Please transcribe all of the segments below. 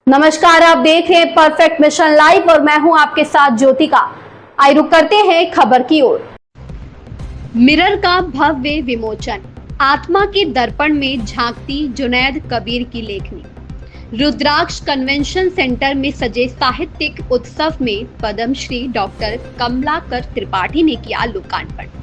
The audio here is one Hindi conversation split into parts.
नमस्कार, आप देख रहे हैं परफेक्ट मिशन लाइव और मैं हूं आपके साथ ज्योतिका। आइए रुक करते हैं खबर की ओर। मिरर का भव्य विमोचन, आत्मा के दर्पण में झांकती जुनैद कबीर की लेखनी। रुद्राक्ष कन्वेंशन सेंटर में सजे साहित्यिक उत्सव में पद्मश्री डॉक्टर कमलाकर त्रिपाठी ने किया लोकार्पण।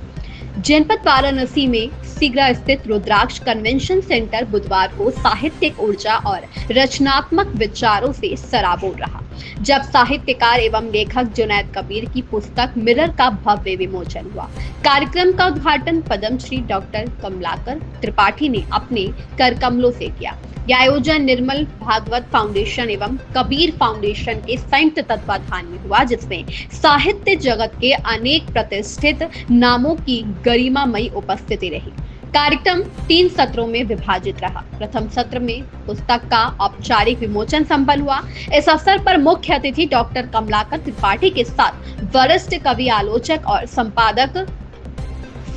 जनपद वाराणसी में सीगरा स्थित रुद्राक्ष कन्वेंशन सेंटर बुधवार को साहित्यिक ऊर्जा और रचनात्मक विचारों से सराबोर रहा, जब साहित्यकार एवं लेखक जुनैद कबीर की पुस्तक मिरर का भव्य विमोचन हुआ। कार्यक्रम का उद्घाटन पद्मश्री डॉक्टर कमलाकर त्रिपाठी ने अपने कर कमलों से किया। यह आयोजन निर्मल भागवत फाउंडेशन एवं कबीर फाउंडेशन के संयुक्त तत्वाधान में हुआ, जिसमें साहित्य जगत के अनेक प्रतिष्ठित नामों की गरिमामयी उपस्थिति रही। कार्यक्रम 3 सत्रों में विभाजित रहा। प्रथम सत्र में पुस्तक का औपचारिक विमोचन संपन्न हुआ। इस अवसर पर मुख्य अतिथि डॉक्टर कमलाकर त्रिपाठी के साथ वरिष्ठ कवि, आलोचक और संपादक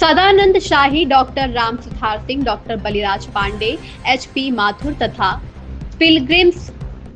सदानंद शाही, डॉक्टर राम सुधार सिंह, डॉक्टर बलिराज पांडे, HP माथुर तथा पिलग्रिम्स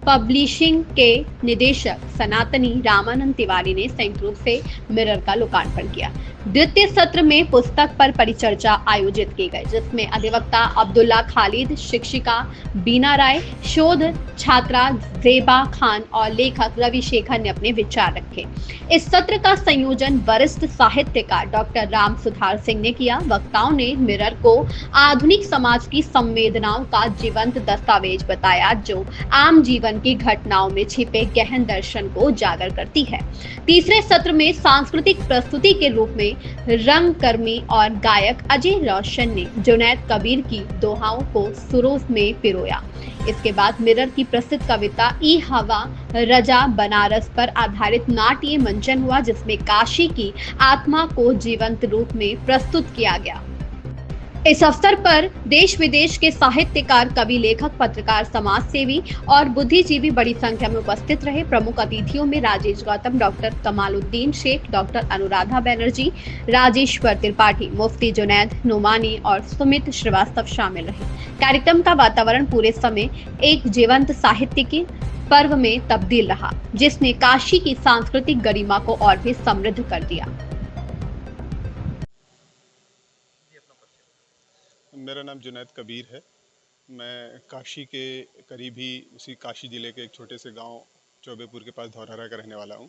पब्लिशिंग के निदेशक सनातनी रामानंद तिवारी ने संयुक्त रूप से मिरर का लोकार्पण किया। द्वितीय सत्र में पुस्तक पर परिचर्चा आयोजित की गई, जिसमें अधिवक्ता अब्दुल्ला खालिद, शिक्षिका बीना राय, शोध छात्रा जेबा खान और लेखक रवि शेखर ने अपने विचार रखे। इस सत्र का संयोजन वरिष्ठ साहित्यकार डॉक्टर राम सुधार सिंह ने किया। वक्ताओं ने मिरर को आधुनिक समाज की संवेदनाओं का जीवंत दस्तावेज बताया, जो आम जीवन की घटनाओं में छिपे गहन दर्शन को उजागर करती है। तीसरे सत्र में सांस्कृतिक प्रस्तुति के रूप में रंगकर्मी और गायक अजय रोशन ने जुनैद कबीर की दोहाओं को सुरों में पिरोया। इसके बाद मिरर की प्रसिद्ध कविता ई हवा रजा बनारस पर आधारित नाट्य मंचन हुआ, जिसमें काशी की आत्मा को जीवंत रूप में प्रस्तुत किया गया। इस अवसर पर देश विदेश के साहित्यकार, कवि, लेखक, पत्रकार, समाज सेवी और बुद्धिजीवी बड़ी संख्या में उपस्थित रहे। प्रमुख अतिथियों में राजेश गौतम, डॉक्टर कमालुद्दीन शेख, डॉक्टर अनुराधा बनर्जी, राजेश्वर त्रिपाठी, मुफ्ती जुनैद नोमानी और सुमित श्रीवास्तव शामिल रहे। कार्यक्रम का वातावरण पूरे समय एक जीवंत साहित्यिक पर्व में तब्दील रहा, जिसने काशी की सांस्कृतिक गरिमा को और भी समृद्ध कर दिया। मेरा नाम जुनैद कबीर है। मैं काशी के करीब ही उसी काशी ज़िले के एक छोटे से गांव चौबेपुर के पास धौरहरा का रहने वाला हूं,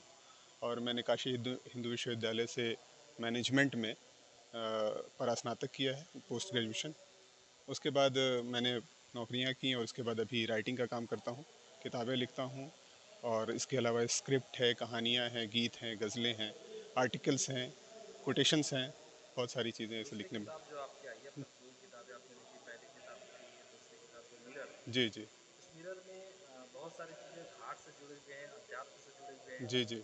और मैंने काशी हिंदू विश्वविद्यालय से मैनेजमेंट में परास्नातक किया है, पोस्ट ग्रेजुएशन। उसके बाद मैंने नौकरियां की और उसके बाद अभी राइटिंग का काम करता हूं, किताबें लिखता हूं, और इसके अलावा स्क्रिप्ट है, कहानियाँ हैं, गीत हैं, गज़लें हैं, आर्टिकल्स हैं, कोटेशंस हैं, बहुत सारी चीज़ें ऐसे लिखने में। जी जी इस मिरर में बहुत सारी चीज़ें घाट से जुड़े हुए हैं, अध्यात्म से जुड़े हुए हैं, जी जी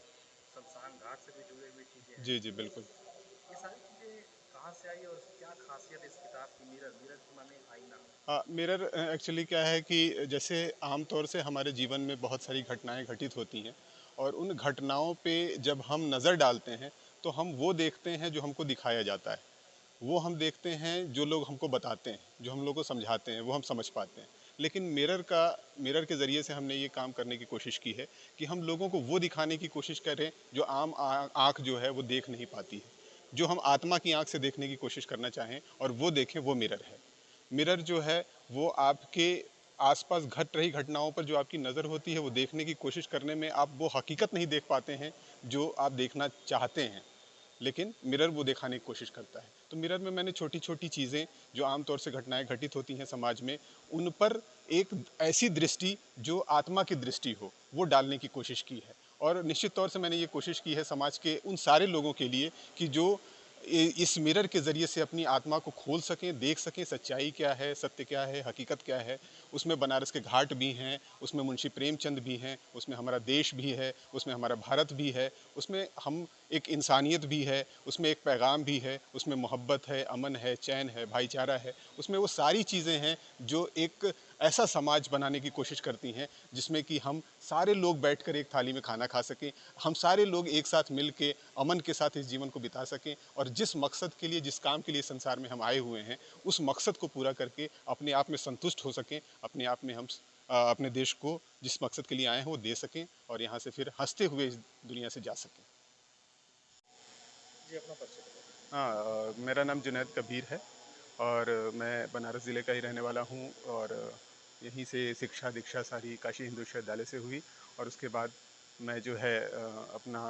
शमशान घाट से भी जुड़े हुए चीज़ें हैं। जी जी बिल्कुल। ये सारी चीज़ें कहाँ से आई और क्या खासियत है इस किताब की? मिरर मिरर की माने आईना। हाँ, मिरर एक्चुअली क्या है कि जैसे आम तौर से हमारे जीवन में बहुत सारी घटनाएं घटित होती हैं, और उन घटनाओं पे जब हम नज़र डालते हैं तो हम वो देखते हैं जो हमको दिखाया जाता है, वो हम देखते हैं जो लोग हमको बताते हैं, जो हम लोग को समझाते हैं, वो हम समझ पाते हैं। लेकिन मिरर के ज़रिए से हमने ये काम करने की कोशिश की है कि हम लोगों को वो दिखाने की कोशिश करें जो आम आँख जो है वो देख नहीं पाती है, जो हम आत्मा की आँख से देखने की कोशिश करना चाहें और वो देखें, वो मिरर है। मिरर जो है वो आपके आसपास घट रही घटनाओं पर जो आपकी नज़र होती है वो देखने की कोशिश करने में आप वो हकीकत नहीं देख पाते हैं जो आप देखना चाहते हैं, लेकिन मिरर वो दिखाने की कोशिश करता है। तो मिरर में मैंने छोटी छोटी चीज़ें जो आमतौर से घटनाएं घटित होती हैं समाज में, उन पर एक ऐसी दृष्टि जो आत्मा की दृष्टि हो, वो डालने की कोशिश की है। और निश्चित तौर से मैंने ये कोशिश की है समाज के उन सारे लोगों के लिए कि जो इस मिरर के ज़रिए से अपनी आत्मा को खोल सकें, देख सकें सच्चाई क्या है, सत्य क्या है, हकीकत क्या है। उसमें बनारस के घाट भी हैं, उसमें मुंशी प्रेमचंद भी हैं, उसमें हमारा देश भी है, उसमें हमारा भारत भी है, उसमें हम एक इंसानियत भी है, उसमें एक पैगाम भी है, उसमें मोहब्बत है, अमन है, चैन है, भाईचारा है। उसमें वो सारी चीज़ें हैं जो एक ऐसा समाज बनाने की कोशिश करती हैं जिसमें कि हम सारे लोग बैठकर एक थाली में खाना खा सकें, हम सारे लोग एक साथ मिल के अमन के साथ इस जीवन को बिता सकें, और जिस मकसद के लिए, जिस काम के लिए संसार में हम आए हुए हैं, उस मकसद को पूरा करके अपने आप में संतुष्ट हो सकें, अपने आप में हम अपने देश को जिस मकसद के लिए आए हैं वो दे सकें और यहाँ से फिर हंसते हुए इस दुनिया से जा सकें। जी अपना परिचय बताइए। हाँ, मेरा नाम जुनैद कबीर है और मैं बनारस ज़िले का ही रहने वाला हूँ और यहीं से शिक्षा दीक्षा सारी काशी हिंदू विश्वविद्यालय से हुई और उसके बाद मैं जो है अपना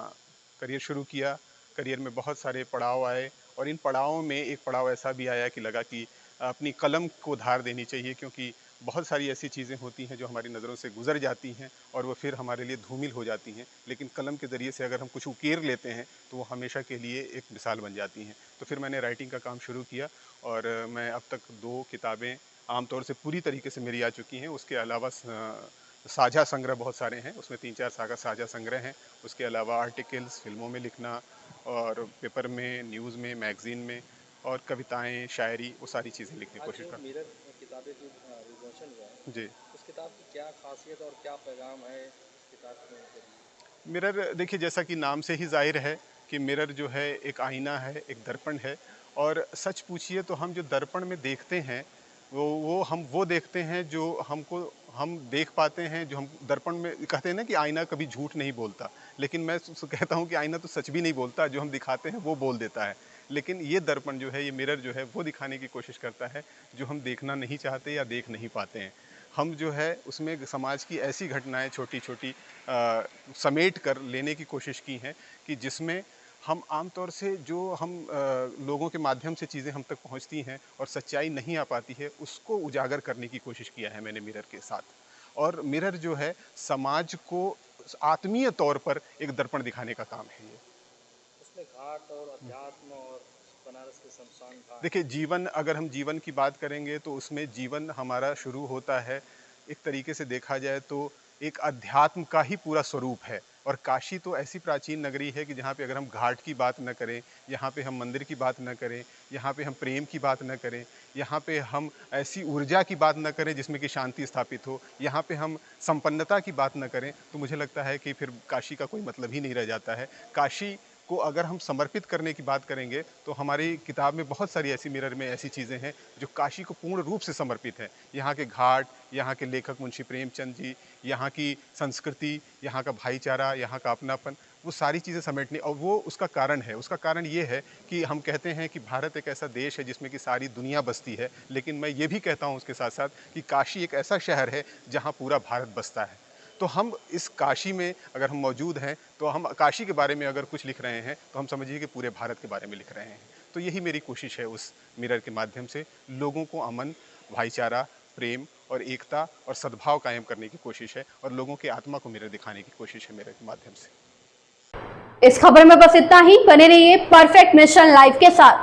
करियर शुरू किया। करियर में बहुत सारे पड़ाव आए और इन पड़ावों में एक पड़ाव ऐसा भी आया कि लगा कि अपनी कलम को धार देनी चाहिए, क्योंकि बहुत सारी ऐसी चीज़ें होती हैं जो हमारी नज़रों से गुजर जाती हैं और वो फिर हमारे लिए धूमिल हो जाती हैं, लेकिन कलम के ज़रिए से अगर हम कुछ उकेर लेते हैं तो वो हमेशा के लिए एक मिसाल बन जाती हैं। तो फिर मैंने राइटिंग का काम शुरू किया और मैं अब तक 2 किताबें आमतौर से पूरी तरीके से मेरी आ चुकी हैं। उसके अलावा साझा संग्रह बहुत सारे हैं, उसमें 3-4 साझा संग्रह हैं। उसके अलावा आर्टिकल्स, फिल्मों में लिखना और पेपर में, न्यूज़ में, मैगज़ीन में और कविताएँ, शायरी, वो सारी चीज़ें लिखने की आज कोशिश जो करता मिरर किताबें जो विमोचन हुआ है, हूँ। जी। उस किताब की क्या खासियत और क्या पैगाम है इस किताब में के लिए? मिरर देखिए, जैसा कि नाम से ही ज़ाहिर है कि मिरर जो है एक आईना है, एक दर्पण है और सच पूछिए तो हम जो दर्पण में देखते हैं वो हम वो देखते हैं जो हम देख पाते हैं, जो हम दर्पण में कहते हैं ना कि आईना कभी झूठ नहीं बोलता, लेकिन मैं कहता हूँ कि आईना तो सच भी नहीं बोलता, जो हम दिखाते हैं वो बोल देता है। लेकिन ये दर्पण जो है, ये मिरर जो है वो दिखाने की कोशिश करता है जो हम देखना नहीं चाहते या देख नहीं पाते हैं। हम जो है उसमें समाज की ऐसी घटनाएं छोटी छोटी समेट कर लेने की कोशिश की हैं कि जिसमें हम आमतौर से जो हम लोगों के माध्यम से चीज़ें हम तक पहुंचती हैं और सच्चाई नहीं आ पाती है, उसको उजागर करने की कोशिश किया है मैंने मिरर के साथ। और मिरर जो है समाज को आत्मीय तौर पर एक दर्पण दिखाने का काम है ये। उसमें घाट और अध्यात्म और बनारस के शमशान घाट। देखिए, जीवन, अगर हम जीवन की बात करेंगे तो उसमें जीवन हमारा शुरू होता है, एक तरीके से देखा जाए तो एक अध्यात्म का ही पूरा स्वरूप है। और काशी तो ऐसी प्राचीन नगरी है कि जहाँ पे अगर हम घाट की बात न करें, यहाँ पे हम मंदिर की बात न करें, यहाँ पे हम प्रेम की बात न करें, यहाँ पे हम ऐसी ऊर्जा की बात न करें जिसमें कि शांति स्थापित हो, यहाँ पे हम संपन्नता की बात न करें, तो मुझे लगता है कि फिर काशी का कोई मतलब ही नहीं रह जाता है। काशी को अगर हम समर्पित करने की बात करेंगे तो हमारी किताब में बहुत सारी ऐसी, मिरर में ऐसी चीज़ें हैं जो काशी को पूर्ण रूप से समर्पित हैं। यहाँ के घाट, यहाँ के लेखक मुंशी प्रेमचंद जी, यहाँ की संस्कृति, यहाँ का भाईचारा, यहाँ का अपनापन, वो सारी चीज़ें समेटने, और वो उसका कारण है। उसका कारण ये है कि हम कहते हैं कि भारत एक ऐसा देश है जिसमें कि सारी दुनिया बसती है, लेकिन मैं ये भी कहता हूँ उसके साथ साथ कि काशी एक ऐसा शहर है जहाँ पूरा भारत बसता है। तो हम इस काशी में अगर हम मौजूद हैं तो हम काशी के बारे में अगर कुछ लिख रहे हैं तो हम समझिए कि पूरे भारत के बारे में लिख रहे हैं। तो यही मेरी कोशिश है उस मिरर के माध्यम से, लोगों को अमन, भाईचारा, प्रेम और एकता और सद्भाव कायम करने की कोशिश है और लोगों की आत्मा को मिरर दिखाने की कोशिश है मिरर के माध्यम से। इस खबर में बस इतना ही। बने रहिए परफेक्ट मिशन लाइव के साथ।